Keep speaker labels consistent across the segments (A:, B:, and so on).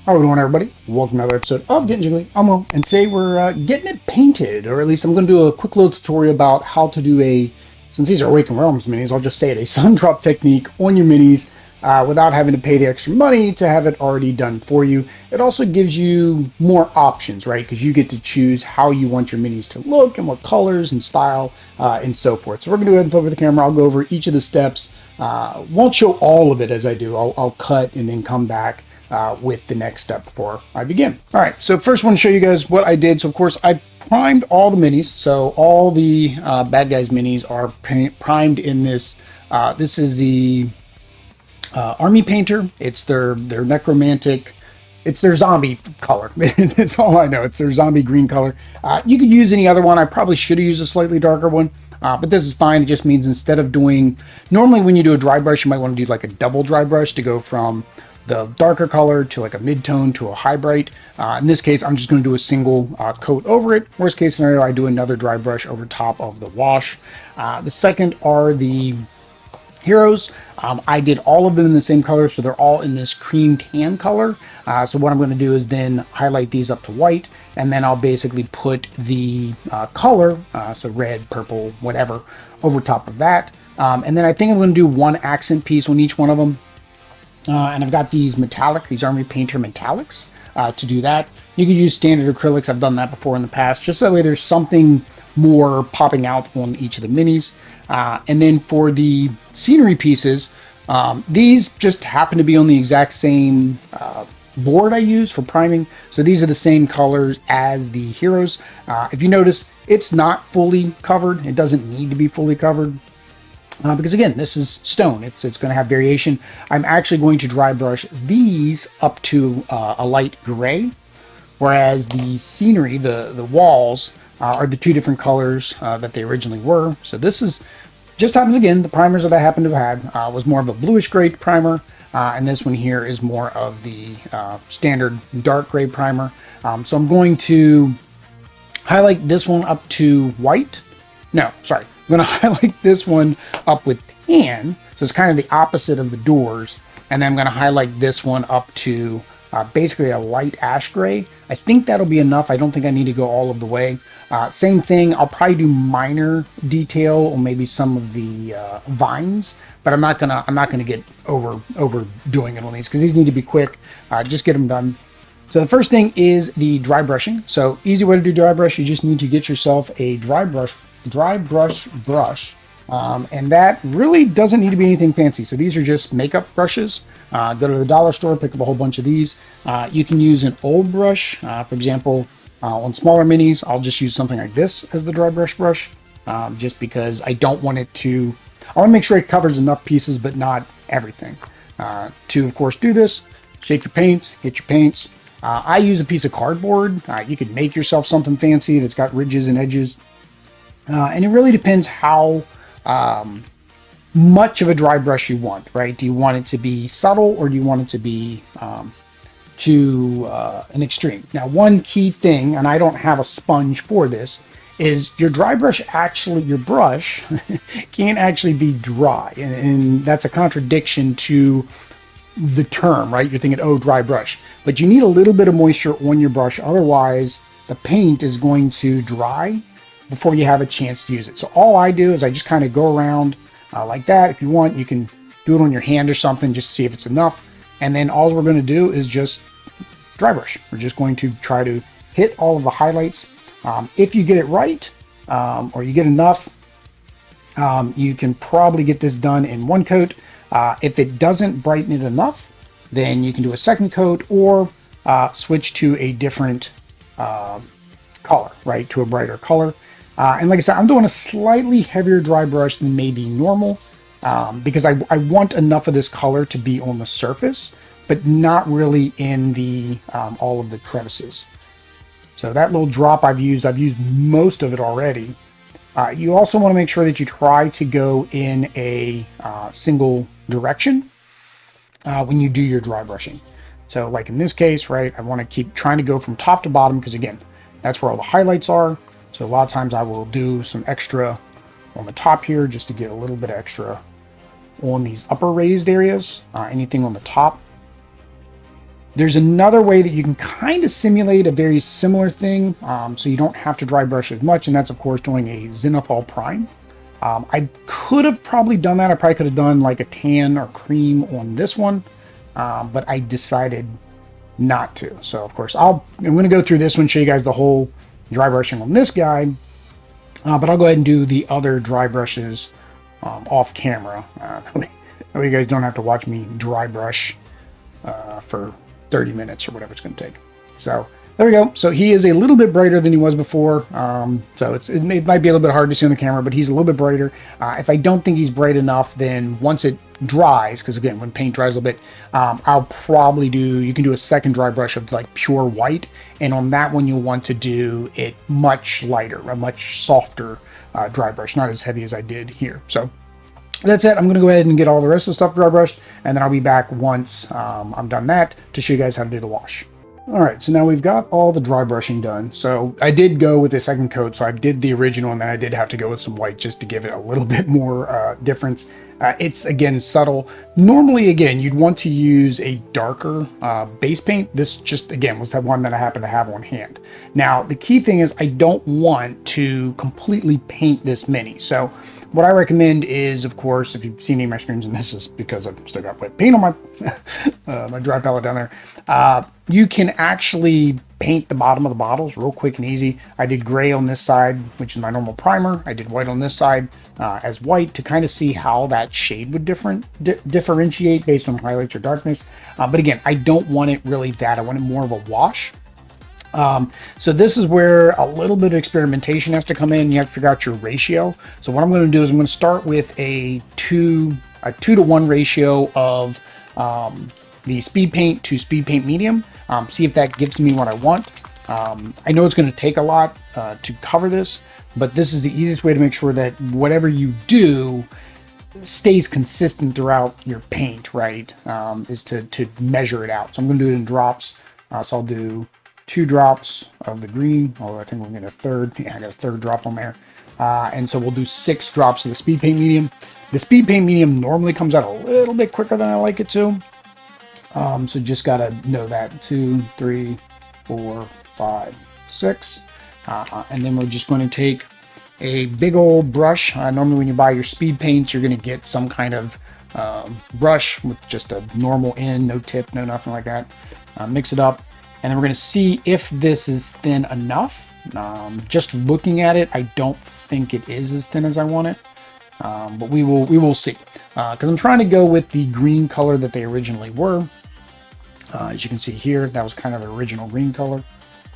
A: How we doing, everybody? Welcome to another episode of Getting Jiggly. I'm Will, and today we're getting it painted, or at least I'm going to do a quick little tutorial about how to do since these are Awaken Realms minis, I'll just say it, a Sundrop technique on your minis without having to pay the extra money to have it already done for you. It also gives you more options, right? Because you get to choose how you want your minis to look and what colors and style and so forth. So we're going to go ahead and flip over the camera. I'll go over each of the steps. Won't show all of it as I do. I'll cut and then come back with the next step before I begin. All right, so first I want to show you guys what I did. So of course I primed all the minis. So all the bad guys minis are primed in this. This is the army painter. It's their necromantic. It's their zombie color. That's all I know. It's their zombie green color. You could use any other one. I probably should have used a slightly darker one. But this is fine. It just means instead of doing, normally when you do a dry brush, you might want to do like a double dry brush to go from the darker color to like a mid-tone to a high bright. In this case, I'm just going to do a single coat over it. Worst case scenario, I do another dry brush over top of the wash. The second are the heroes. I did all of them in the same color, so they're all in this cream tan color. So what I'm going to do is then highlight these up to white, and then I'll basically put the color, so red, purple, whatever, over top of that. And then I think I'm going to do one accent piece on each one of them. And I've got these Army Painter metallics to do that. You could use standard acrylics. I've done that before in the past, just that way there's something more popping out on each of the minis. And then for the scenery pieces, these just happen to be on the exact same board I use for priming. So these are the same colors as the heroes. If you notice, it's not fully covered. It doesn't need to be fully covered. Because again, this is stone. It's going to have variation. I'm actually going to dry brush these up to a light gray, whereas the scenery, the walls, are the two different colors that they originally were. So this is just happens again. The primers that I happen to have had was more of a bluish gray primer, and this one here is more of the standard dark gray primer. So I'm going to highlight this one up to white. No, sorry. I'm going to highlight this one up with tan, so it's kind of the opposite of the doors, and then I'm going to highlight this one up to basically a light ash gray. I think that'll be enough. I don't think I need to go all of the way. Same thing, I'll probably do minor detail or maybe some of the vines, but I'm not gonna get overdoing it on these because these need to be quick. Just get them done. So the first thing is the dry brushing. So easy way to do dry brush, you just need to get yourself a dry brush, and that really doesn't need to be anything fancy. So these are just makeup brushes. Go to the dollar store, pick up a whole bunch of these. You can use an old brush. For example, on smaller minis, I'll just use something like this as the dry brush, just because I don't want it to, I want to make sure it covers enough pieces, but not everything. To, of course, do this, shake your paints, hit your paints. I use a piece of cardboard. You could make yourself something fancy that's got ridges and edges. And it really depends how much of a dry brush you want, right? Do you want it to be subtle, or do you want it to be to an extreme? Now, one key thing, and I don't have a sponge for this, is your dry brush actually, your brush can't actually be dry. And that's a contradiction to the term, right? You're thinking, oh, dry brush. But you need a little bit of moisture on your brush. Otherwise, the paint is going to dry before you have a chance to use it. So all I do is I just kind of go around like that. If you want, you can do it on your hand or something, just to see if it's enough. And then all we're going to do is just dry brush. We're just going to try to hit all of the highlights. If you get it right, or you get enough, you can probably get this done in one coat. If it doesn't brighten it enough, then you can do a second coat, or switch to a different color, right? To a brighter color. And like I said, I'm doing a slightly heavier dry brush than maybe normal, because I want enough of this color to be on the surface, but not really in the all of the crevices. So that little drop I've used most of it already. You also want to make sure that you try to go in a single direction when you do your dry brushing. So like in this case, right, I want to keep trying to go from top to bottom, because again, that's where all the highlights are. So a lot of times I will do some extra on the top here just to get a little bit extra on these upper raised areas, anything on the top. There's another way that you can kind of simulate a very similar thing, so you don't have to dry brush as much, and that's of course doing a zenithal prime. I could have probably done that. I probably could have done like a tan or cream on this one, but I decided not to. So of course I'm going to go through this one, show you guys the whole dry brushing on this guy, but I'll go ahead and do the other dry brushes off camera. That way you guys don't have to watch me dry brush for 30 minutes or whatever it's going to take. So there we go. So he is a little bit brighter than he was before. So it might be a little bit hard to see on the camera, but he's a little bit brighter. If I don't think he's bright enough, then once it dries, because again, when paint dries a little bit, I'll probably you can do a second dry brush of like pure white. And on that one, you'll want to do it much lighter, a much softer dry brush, not as heavy as I did here. So that's it. I'm going to go ahead and get all the rest of the stuff dry brushed, and then I'll be back once I'm done that to show you guys how to do the wash. All right, so now we've got all the dry brushing done. So I did go with a second coat. So I did the original, and then I did have to go with some white just to give it a little bit more difference. It's, again, subtle. Normally, again, you'd want to use a darker base paint. This just, again, was the one that I happen to have on hand. Now, the key thing is I don't want to completely paint this mini. So what I recommend is, of course, if you've seen any of my streams, and this is because I've still got wet paint on my my dry palette down there, you can actually paint the bottom of the bottles real quick and easy. I did gray on this side, which is my normal primer. I did white on this side as white to kind of see how that shade would differentiate based on highlights or darkness. But again, I don't want it really that. I want it more of a wash. So this is where a little bit of experimentation has to come in. You have to figure out your ratio. So what I'm going to do is I'm going to start with a 2 to 1 ratio of the speed paint to speed paint medium. See if that gives me what I want. I know it's going to take a lot to cover this, but this is the easiest way to make sure that whatever you do stays consistent throughout your paint, right? Is to measure it out. So I'm going to do it in drops. So I'll do 2 drops of the green, although I think we'll get a third. Yeah, I got a third drop on there. And so we'll do 6 drops of the speed paint medium. The speed paint medium normally comes out a little bit quicker than I like it to. So just got to know that. 2, 3, 4, 5, 6. And then we're just going to take a big old brush. Normally when you buy your speed paints, you're going to get some kind of brush with just a normal end, no tip, no nothing like that. Mix it up. And then we're going to see if this is thin enough. Just looking at it, I don't think it is as thin as I want it. But we will see. Because I'm trying to go with the green color that they originally were. As you can see here, that was kind of the original green color.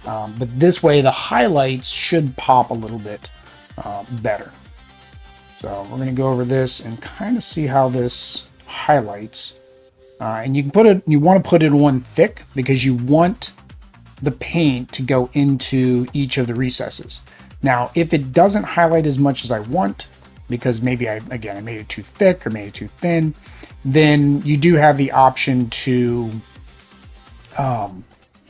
A: But this way, the highlights should pop a little bit better. So we're going to go over this and kind of see how this highlights. And you can put it, you want to put it on thick because you want the paint to go into each of the recesses. Now, if it doesn't highlight as much as I want, because maybe I made it too thick or made it too thin, then you do have the option to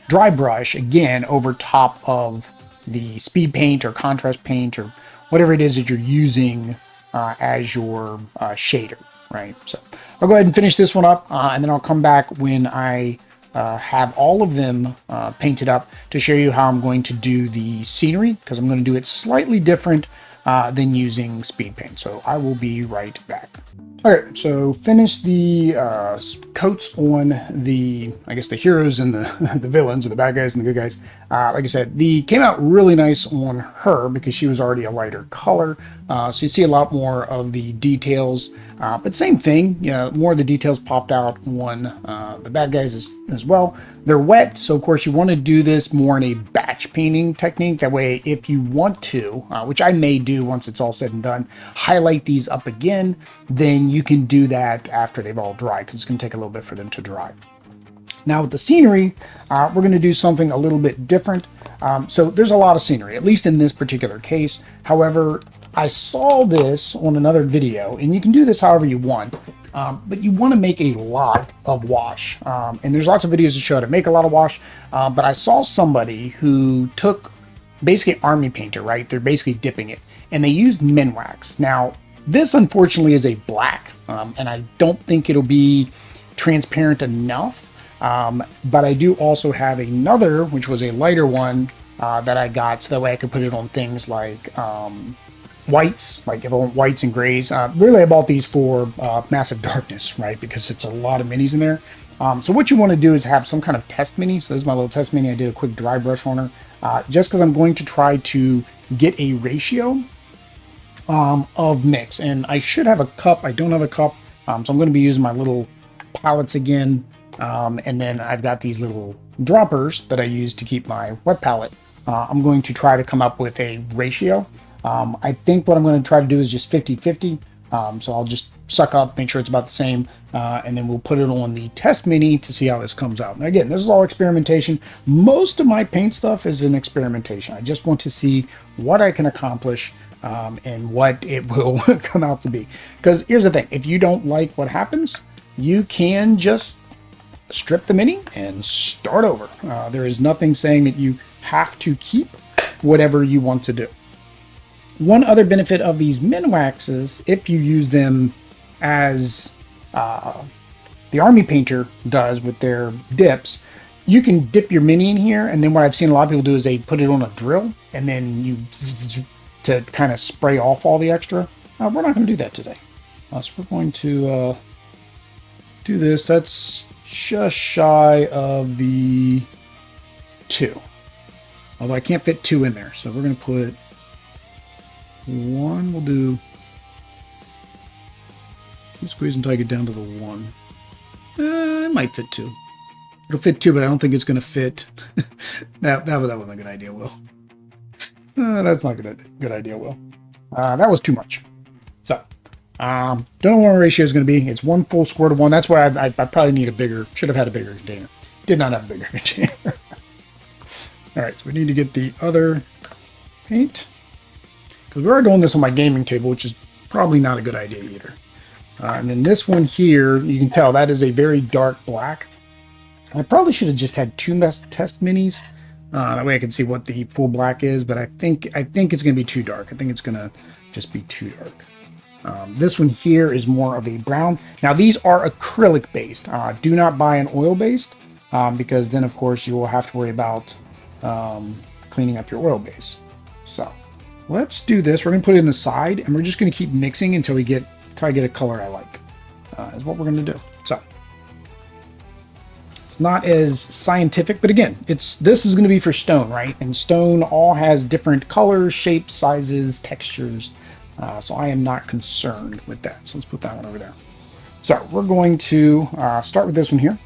A: dry brush again over top of the speed paint or contrast paint or whatever it is that you're using as your shader, right? So I'll go ahead and finish this one up, and then I'll come back when I have all of them painted up to show you how I'm going to do the scenery, because I'm going to do it slightly different than using speed paint. So I will be right back. Okay, so finish the coats on the, I guess, the heroes and the villains, or the bad guys and the good guys. Like I said, the came out really nice on her because she was already a lighter color. So you see a lot more of the details. But same thing, more of the details popped out on the bad guys as well. They're wet, so of course you want to do this more in a batch painting technique. That way, if you want to, which I may do once it's all said and done, highlight these up again, then you can do that after they've all dried, because it's going to take a little bit for them to dry. Now with the scenery, we're going to do something a little bit different. So there's a lot of scenery, at least in this particular case. However, I saw this on another video, and you can do this however you want, but you want to make a lot of wash. And there's lots of videos that show how to make a lot of wash, but I saw somebody who took basically army painter, right? They're basically dipping it, and they used Minwax. Now, this unfortunately is a black, and I don't think it'll be transparent enough. But I do also have another, which was a lighter one that I got so that way I could put it on things like whites, like if I want whites and grays. Really, I bought these for Massive Darkness, right? Because it's a lot of minis in there. So what you want to do is have some kind of test mini. So this is my little test mini. I did a quick dry brush on her, just because I'm going to try to get a ratio of mix. And I should have a cup. I don't have a cup. So I'm going to be using my little palettes again. And then I've got these little droppers that I use to keep my wet palette. I'm going to try to come up with a ratio. I think what I'm going to try to do is just 50-50. So I'll just suck up, make sure it's about the same, and then we'll put it on the test mini to see how this comes out. And again, this is all experimentation. Most of my paint stuff is an experimentation. I just want to see what I can accomplish and what it will come out to be. Because here's the thing, if you don't like what happens, you can just strip the mini and start over. There is nothing saying that you have to keep whatever you want to do. One other benefit of these Minwaxes, if you use them as the army painter does with their dips, you can dip your mini in here, and then what I've seen a lot of people do is they put it on a drill, and then you to kind of spray off all the extra. We're not going to do that today. So we're going to do this. That's just shy of the 2. Although I can't fit 2 in there, so we're going to put 1. We'll do. Squeeze until I get down to the 1. It might fit 2. It'll fit 2, but I don't think it's going to fit. that wasn't a good idea, Will. That's not a good idea, Will. That was too much. So, don't know what my ratio is going to be. It's 1 full squirt of 1. That's why I probably need a bigger. Should have had a bigger container. Did not have a bigger container. All right, so we need to get the other paint. Because we're doing this on my gaming table, which is probably not a good idea either. And then this one here, you can tell that is a very dark black. I probably should have just had 2 test minis. That way I can see what the full black is, but I think it's going to be too dark. I think it's going to just be too dark. This one here is more of a brown. Now these are acrylic based. Do not buy an oil based because then of course you will have to worry about cleaning up your oil base. So let's do this. We're going to put it in the side, and we're just going to keep mixing until I get a color I like. Is what we're going to do. So it's not as scientific, but again, this is going to be for stone, right? And stone all has different colors, shapes, sizes, textures. So I am not concerned with that. So let's put that one over there. So we're going to start with this one here,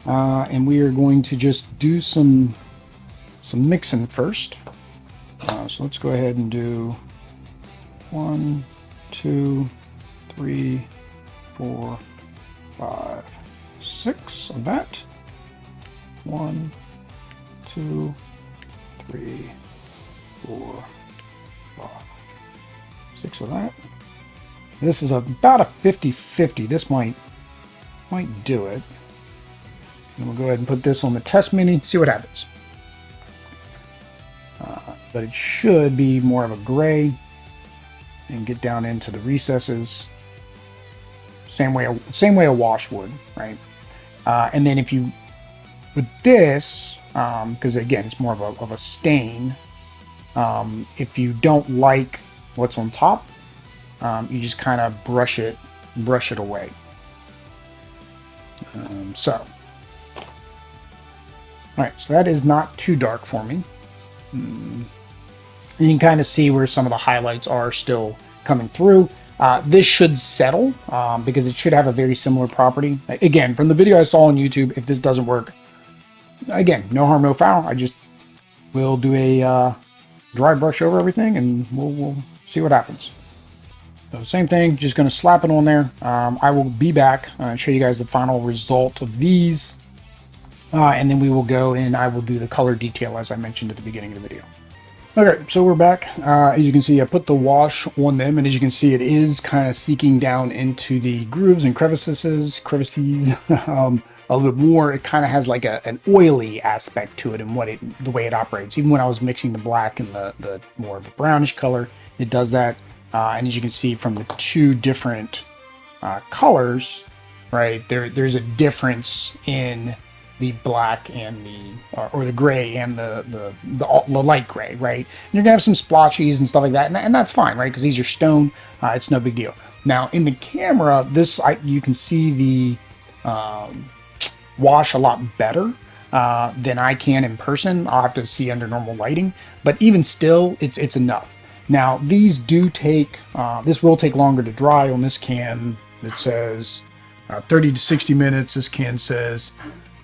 A: and we are going to just do some mixing first. So let's go ahead and do 1, 2, 3, 4, 5, 6 of that. 1, 2, 3, 4, 5, 6 of that. This is about a 50-50. This might do it. And we'll go ahead and put this on the test mini, see what happens. But it should be more of a gray and get down into the recesses. Same way a wash would, right? And then if you, with this, because again, it's more of a stain, if you don't like what's on top, you just kind of brush it away. All right, so that is not too dark for me. You can kind of see where some of the highlights are still coming through. This should settle because it should have a very similar property. Again, from the video I saw on YouTube, if this doesn't work, again, no harm, no foul. I just will do a dry brush over everything, and we'll see what happens. So same thing, just going to slap it on there. I will be back and show you guys the final result of these. And then we will go and I will do the color detail as I mentioned at the beginning of the video. Okay, so we're back. As you can see, I put the wash on them, and as you can see, it is kind of seeking down into the grooves and crevices a little bit more. It kind of has like an oily aspect to it and the way it operates. Even when I was mixing the black and the more of a brownish color, it does that. And as you can see from the 2 different colors, right, there's a difference in the black and or the gray and the light gray, right? And you're gonna have some splotches and stuff like that, and that's fine, right? Because these are stone, it's no big deal. Now in the camera, you can see the wash a lot better than I can in person. I'll have to see under normal lighting, but even still, it's enough. Now these do take, this will take longer to dry. On this can, it says 30 to 60 minutes. This can says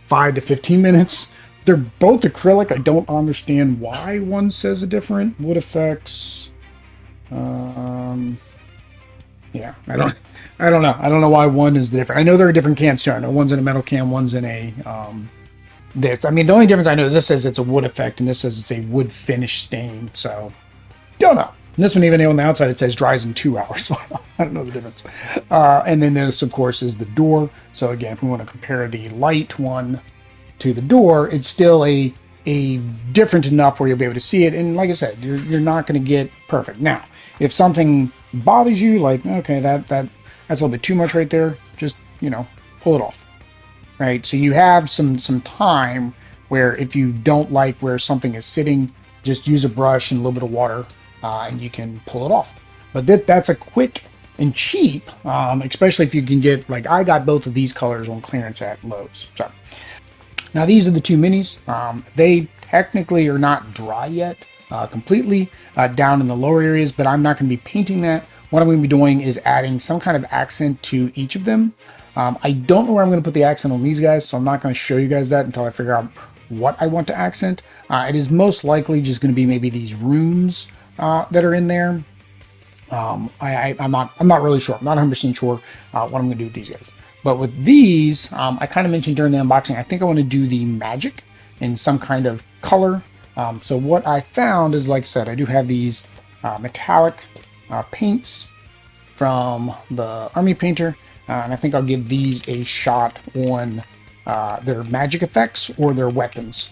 A: 5 to 15 minutes. They're both acrylic. I don't understand why one says a different. Wood effects. Yeah, I don't know. I don't know why one is different. I know there are different cans too. I know one's in a metal can, one's in a this. I mean, the only difference I know is this says it's a wood effect and this says it's a wood finish stain. So don't know. And this one, even on the outside, it says dries in 2 hours. So I don't know the difference. And then this, of course, is the door. So again, if we want to compare the light one to the door, it's still a different enough where you'll be able to see it. And like I said, you're not going to get perfect. Now, if something bothers you, like, okay, that's a little bit too much right there, just, pull it off. Right? So you have some time where if you don't like where something is sitting, just use a brush and a little bit of water, and you can pull it off. But that's a quick and cheap, especially if you can get, like I got both of these colors on clearance at Lowe's. So now these are the two minis. They technically are not dry yet completely down in the lower areas, but I'm not going to be painting that. What I'm going to be doing is adding some kind of accent to each of them. I don't know where I'm going to put the accent on these guys, so I'm not going to show you guys that until I figure out what I want to accent. It is most likely just going to be maybe these runes that are in there. I'm not really sure. I'm not 100% sure what I'm going to do with these guys. But with these, I kind of mentioned during the unboxing, I think I want to do the magic in some kind of color. So what I found is, like I said, I do have these metallic paints from the Army Painter. And I think I'll give these a shot on their magic effects or their weapons,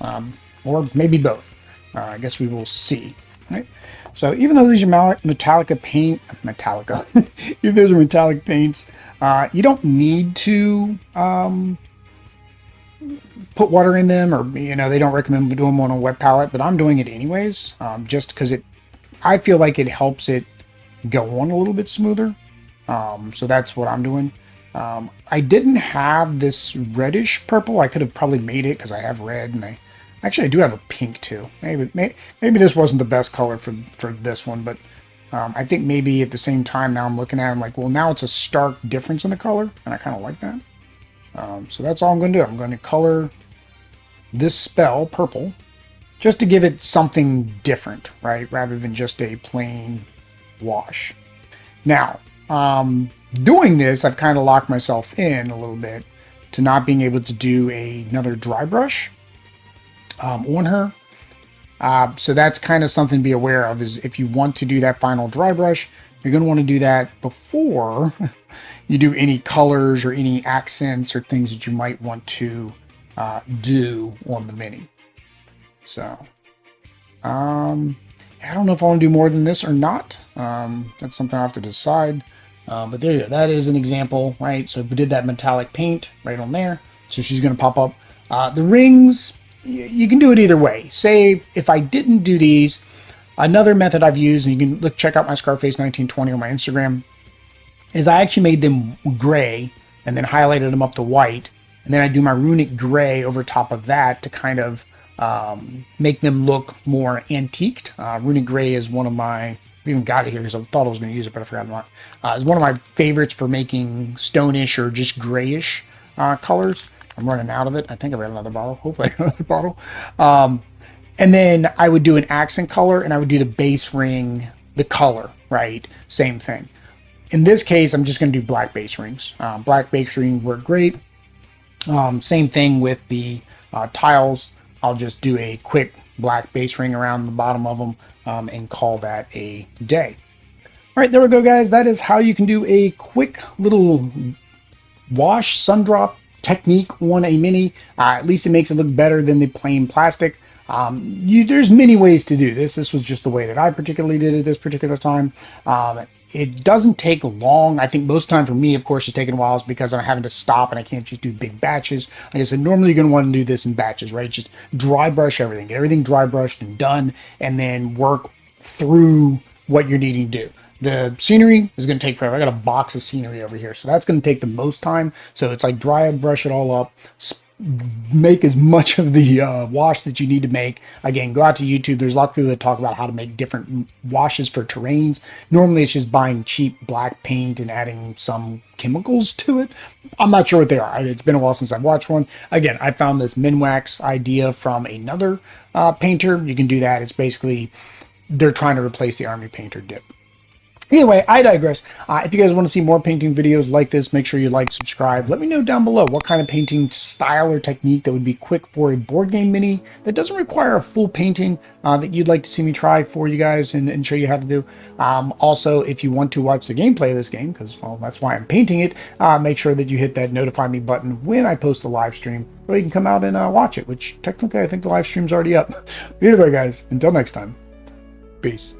A: or maybe both. I guess we will see. Right? So even though these are Metallica, if those are metallic paints, you don't need to put water in them, or they don't recommend doing them on a wet palette, but I'm doing it anyways, just because I feel like it helps it go on a little bit smoother. So that's what I'm doing. I didn't have this reddish purple. I could have probably made it because I have red, and I do have a pink too. Maybe this wasn't the best color for this one, but I think maybe at the same time now I'm looking at it, I'm like, well, now it's a stark difference in the color, and I kind of like that. So that's all I'm going to do. I'm going to color this spell purple just to give it something different, right? Rather than just a plain wash. Now, doing this, I've kind of locked myself in a little bit to not being able to do another dry brush on her. So that's kind of something to be aware of, is if you want to do that final dry brush, you're going to want to do that before you do any colors or any accents or things that you might want to do on the mini. So I don't know if I want to do more than this or not. That's something I have to decide. But there you go. That is an example, right? So we did that metallic paint right on there. So she's going to pop up. The rings, you can do it either way. Say if I didn't do these, another method I've used, and you can check out my Scarface 1920 on my Instagram, is I actually made them gray and then highlighted them up to white. And then I do my runic gray over top of that to kind of make them look more antiqued. Runic gray is one of my, I even got it here because I thought I was going to use it, but I forgot about it. It's one of my favorites for making stonish or just grayish colors. I'm running out of it. I think I've got another bottle. Hopefully I got another bottle. And then I would do an accent color, and I would do the base ring, the color, right? Same thing. In this case, I'm just going to do black base rings. Black base ring work great. Same thing with the tiles. I'll just do a quick black base ring around the bottom of them and call that a day. All right, there we go, guys. That is how you can do a quick little wash Sundrop technique on a mini. At least it makes it look better than the plain plastic. There's many ways to do this. This was just the way that I particularly did it this particular time. it doesn't take long. I think most time for me, of course, it's taking a while is because I'm having to stop and I can't just do big batches. Like I said, normally you're going to want to do this in batches, right? Just dry brush everything, get everything dry brushed and done, and then work through what you're needing to do. The scenery is going to take forever. I got a box of scenery over here, so that's going to take the most time. So it's like dry and brush it all up, make as much of the wash that you need to make. Again, go out to YouTube. There's lots of people that talk about how to make different washes for terrains. Normally it's just buying cheap black paint and adding some chemicals to it. I'm not sure what they are. It's been a while since I've watched one. Again, I found this Minwax idea from another painter. You can do that. It's basically they're trying to replace the army painter dip. Anyway, I digress. If you guys want to see more painting videos like this, make sure you like, subscribe. Let me know down below what kind of painting style or technique that would be quick for a board game mini that doesn't require a full painting that you'd like to see me try for you guys and show you how to do. Also, if you want to watch the gameplay of this game, because, well, that's why I'm painting it, make sure that you hit that notify me button when I post the live stream, or you can come out and watch it, which technically I think the live stream's already up. Either way, guys, until next time, peace.